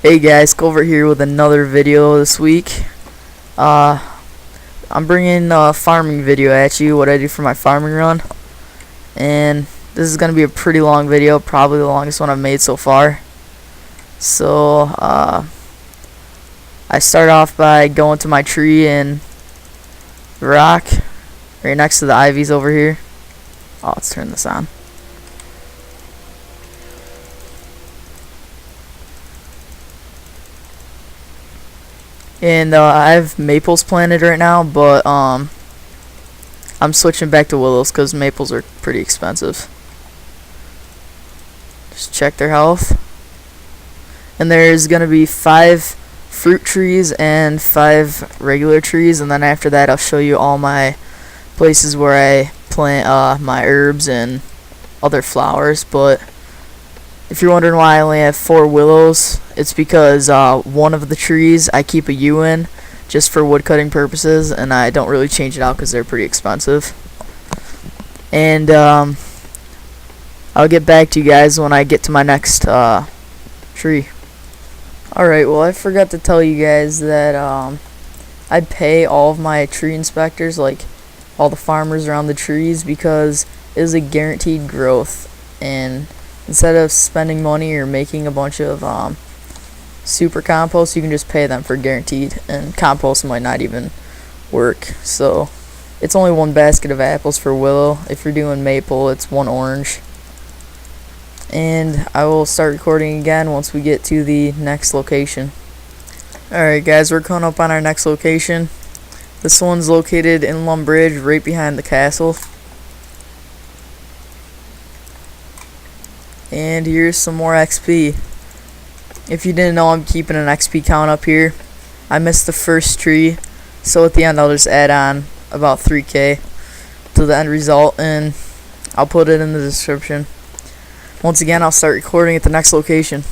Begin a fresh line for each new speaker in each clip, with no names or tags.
Hey guys, Culver here with another video this week. I'm bringing a farming video at you, what I do for my farming run. And this is going to be a pretty long video, probably the longest one I've made so far. So, I start off by going to my tree and rock right next to the ivies over here. Oh, let's turn this on. And I have maples planted right now, but I'm switching back to willows because maples are pretty expensive. Just check their health. And there's gonna be 5 fruit trees and 5 regular trees, and then after that I'll show you all my places where I plant my herbs and other flowers. But if you're wondering why I only have 4 willows, it's because one of the trees I keep a yew in just for wood cutting purposes, and I don't really change it out because they're pretty expensive. And I'll get back to you guys when I get to my next tree. Alright, well, I forgot to tell you guys that I pay all of my tree inspectors, like all the farmers around the trees, because it is a guaranteed growth. And instead of spending money or making a bunch of super compost, you can just pay them for guaranteed, and compost might not even work. So it's only 1 basket of apples for willow. If you're doing maple, it's 1 orange. And I will start recording again once we get to the next location. Alright guys, we're coming up on our next location. This one's located in Lumbridge, right behind the castle. And here's some more XP. If you didn't know, I'm keeping an XP count up here. I missed the first tree, so at the end I'll just add on about 3k to the end result, and I'll put it in the description. Once again, I'll start recording at the next location.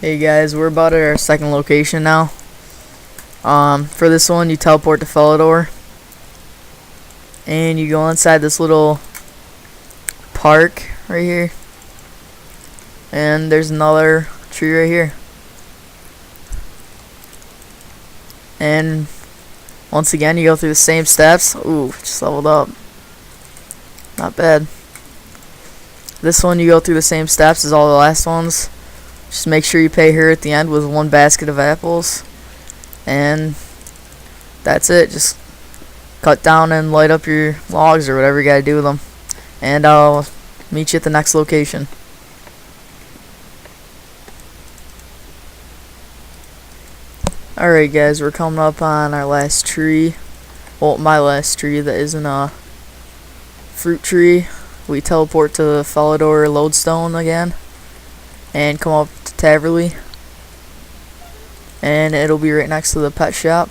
Hey guys, we're about at our second location now. For this one, you teleport to Felidor, and you go inside this little park right here, and there's another tree right here. And once again, you go through the same steps. Ooh, just leveled up. Not bad. This one, you go through the same steps as all the last ones. Just make sure you pay her at the end with 1 basket of apples. And that's it. Just cut down and light up your logs or whatever you gotta do with them. And I'll meet you at the next location. Alright guys, we're coming up on our last tree. Well, my last tree that isn't a fruit tree. We teleport to the Felidor lodestone again and come up to Taverley, and it'll be right next to the pet shop.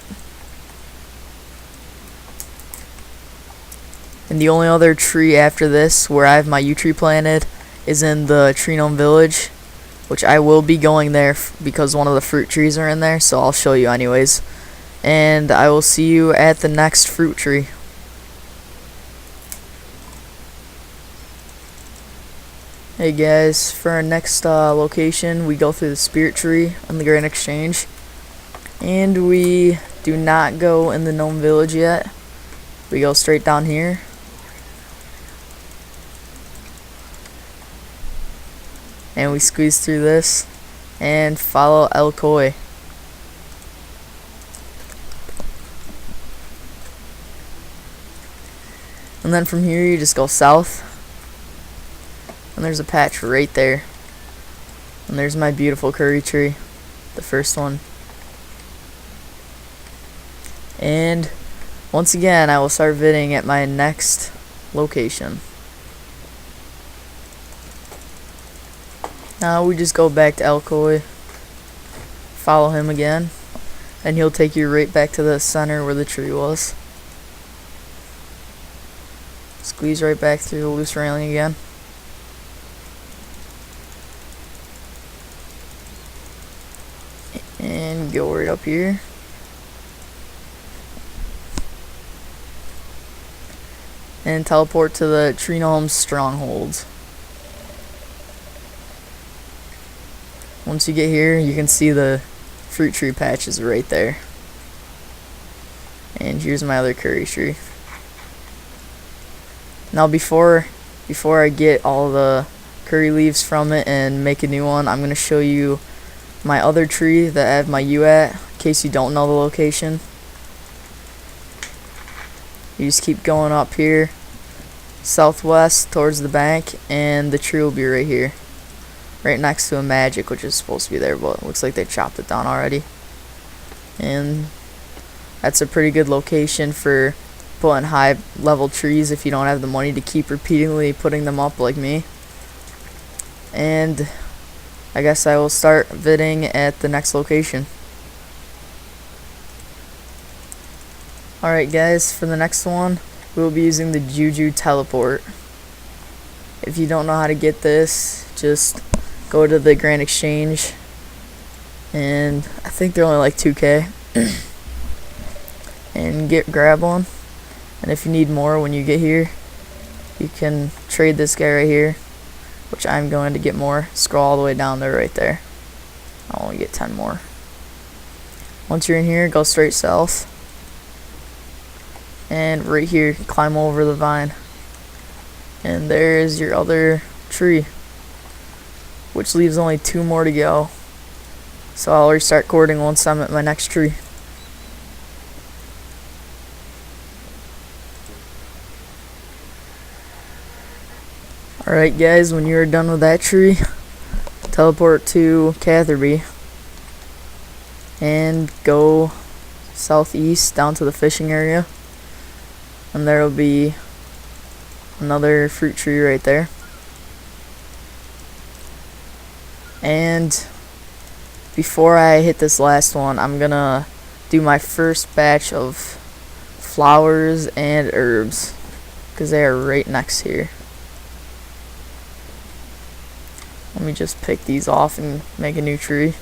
And the only other tree after this where I have my yew tree planted is in the Tree Gnome Village, which I will be going there because one of the fruit trees are in there, so I'll show you anyways. And I will see you at the next fruit tree. Hey guys, for our next location, we go through the Spirit Tree on the Grand Exchange, and we do not go in the Gnome Village yet. We go straight down here. And we squeeze through this and follow El Koi. And then from here you just go south. And there's a patch right there. And there's my beautiful curry tree, the first one. And once again, I will start viding at my next location. Now we just go back to El Koi, follow him again, and he'll take you right back to the center where the tree was. Squeeze right back through the loose railing again. And go right up here. And teleport to the Tree Gnome's strongholds. Once you get here, you can see the fruit tree patches right there. And here's my other curry tree. Now before I get all the curry leaves from it and make a new one, I'm going to show you my other tree that I have my U at, in case you don't know the location. You just keep going up here, southwest towards the bank, and the tree will be right here. Right next to a magic, which is supposed to be there, but it looks like they chopped it down already. And that's a pretty good location for putting high level trees if you don't have the money to keep repeatedly putting them up like me. And I guess I will start vidding at the next location. Alright guys, for the next one, we will be using the Juju teleport. If you don't know how to get this, just go to the Grand Exchange, and I think they're only like 2K, and grab one. And if you need more when you get here, you can trade this guy right here, which I'm going to get more. Scroll all the way down there right there. I'll only get 10 more. Once you're in here, go straight south, and right here, climb over the vine, and there is your other tree, which leaves only 2 more to go. So I'll restart recording once I'm at my next tree. Alright guys, when you're done with that tree, teleport to Catherby and go southeast down to the fishing area, and there will be another fruit tree right there. And before I hit this last one, I'm gonna do my first batch of flowers and herbs, because they are right next here. Let me just pick these off and make a new tree.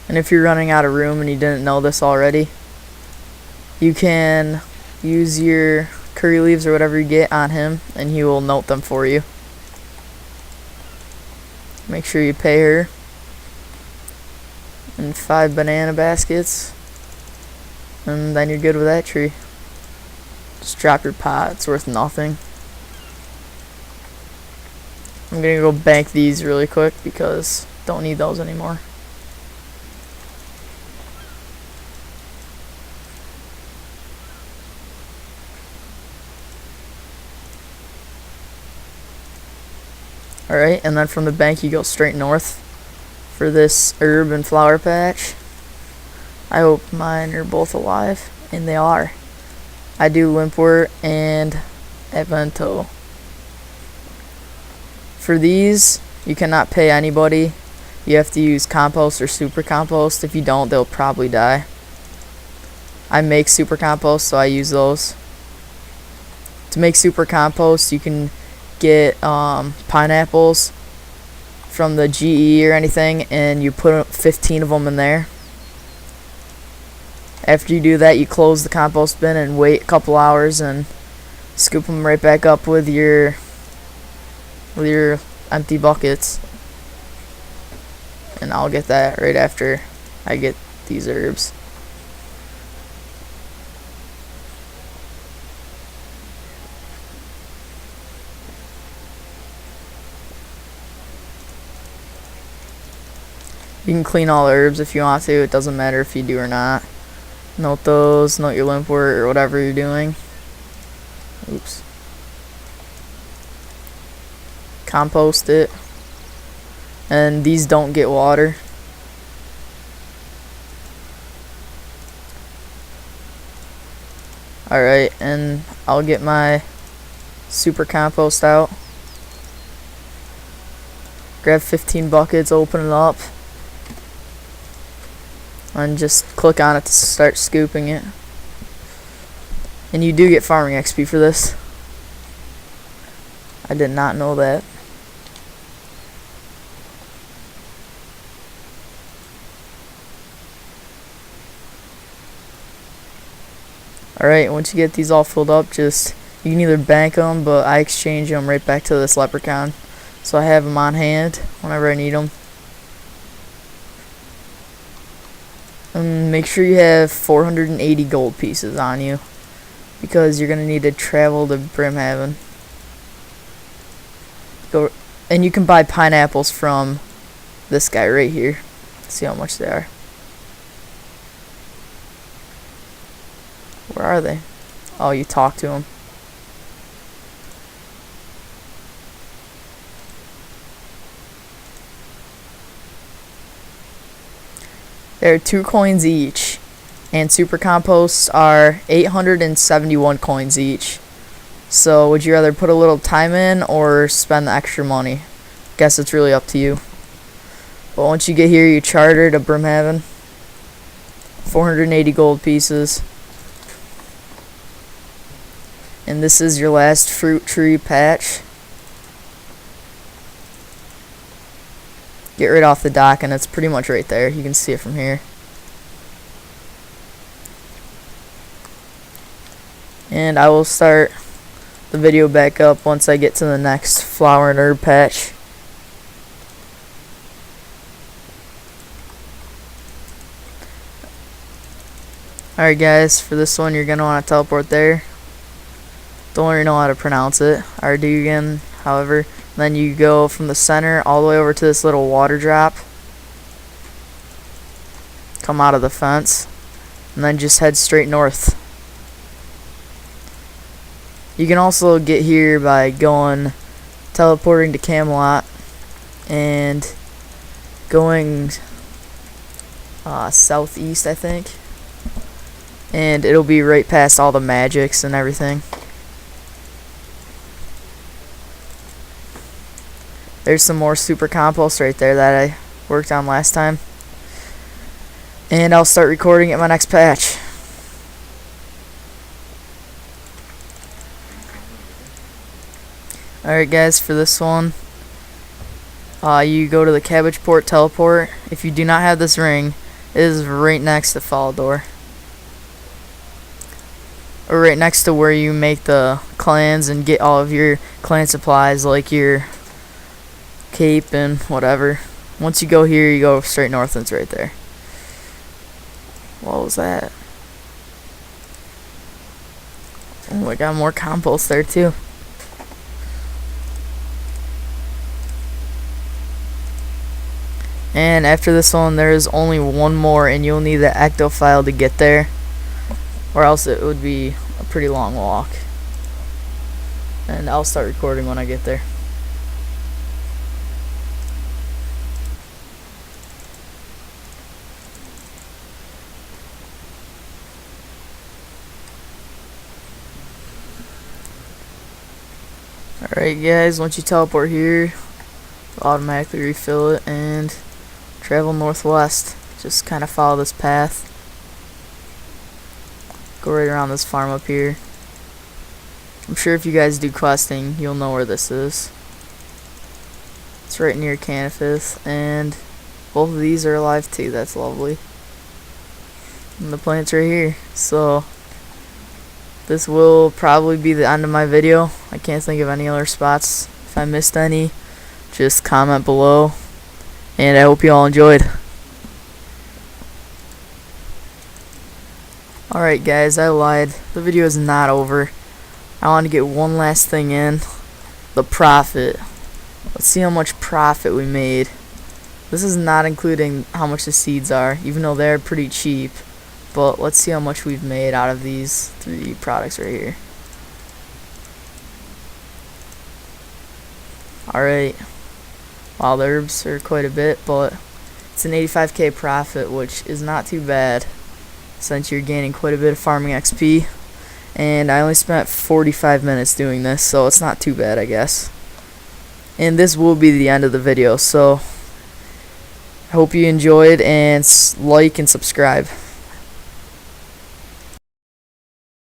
And if you're running out of room and you didn't know this already, you can use your curry leaves or whatever you get on him, and he will note them for you. Make sure you pay her. And 5 banana baskets, and then you're good with that tree. Just drop your pot, it's worth nothing. I'm gonna go bank these really quick because don't need those anymore. Alright, and then from the bank you go straight north for this herb and flower patch. I hope mine are both alive, and they are. I do Limpwort and Evento. For these, you cannot pay anybody. You have to use compost or super compost. If you don't, they'll probably die. I make super compost, so I use those. To make super compost, you can get pineapples from the GE or anything, and you put 15 of them in there. After you do that, you close the compost bin and wait a couple hours and scoop them right back up with your empty buckets. And I'll get that right after I get these herbs. You can clean all the herbs if you want to. It doesn't matter if you do or not. Note those, note your Limpwort or whatever you're doing. Oops. Compost it. And these don't get water. Alright, and I'll get my super compost out. Grab 15 buckets, open it up, and just click on it to start scooping it. And you do get farming XP for this. I did not know that. Alright, once you get these all filled up, just You can either bank them, but I exchange them right back to this leprechaun. So I have them on hand whenever I need them. And make sure you have 480 gold pieces on you, because you're going to need to travel to Brimhaven. And you can buy pineapples from this guy right here. See how much they are. Where are they? Oh, you talk to him. They're 2 coins each, and super composts are 871 coins each. So would you rather put a little time in or spend the extra money? Guess it's really up to you. But once you get here, you charter to Brimhaven. 480 gold pieces. And this is your last fruit tree patch. Get right off the dock, and it's pretty much right there. You can see it from here. And I will start the video back up once I get to the next flower and herb patch. Alright guys, for this one you're going to want to teleport there. Don't really know how to pronounce it. Ardugan, however. Then you go from the center all the way over to this little water drop. Come out of the fence. And then just head straight north. You can also get here by teleporting to Camelot and going southeast, I think. And it'll be right past all the magics and everything. There's some more super compost right there that I worked on last time. And I'll start recording at my next patch. Alright guys, for this one, you go to the Cabbage Port teleport. If you do not have this ring, it is right next to Falador. Or right next to where you make the clans and get all of your clan supplies, like your cape and whatever. Once you go here, you go straight north and it's right there. What was that? Oh, I got more compost there too. And after this one, there is only one more, and you'll need the ectophile to get there, or else it would be a pretty long walk. And I'll start recording when I get there. Alright guys, once you teleport here, automatically refill it and travel northwest. Just kind of follow this path. Go right around this farm up here. I'm sure if you guys do questing, you'll know where this is. It's right near Canifith, and both of these are alive too. That's lovely. And the plant's right here. So this will probably be the end of my video. I can't think of any other spots. If I missed any, just comment below. And I hope you all enjoyed. Alright guys, I lied. The video is not over. I want to get one last thing in. The profit. Let's see how much profit we made. This is not including how much the seeds are, even though they're pretty cheap. But let's see how much we've made out of these 3 products right here. Alright. Wild herbs are quite a bit, but it's an 85k profit, which is not too bad since you're gaining quite a bit of farming XP. And I only spent 45 minutes doing this, so it's not too bad, I guess. And this will be the end of the video, so I hope you enjoyed, and like and subscribe.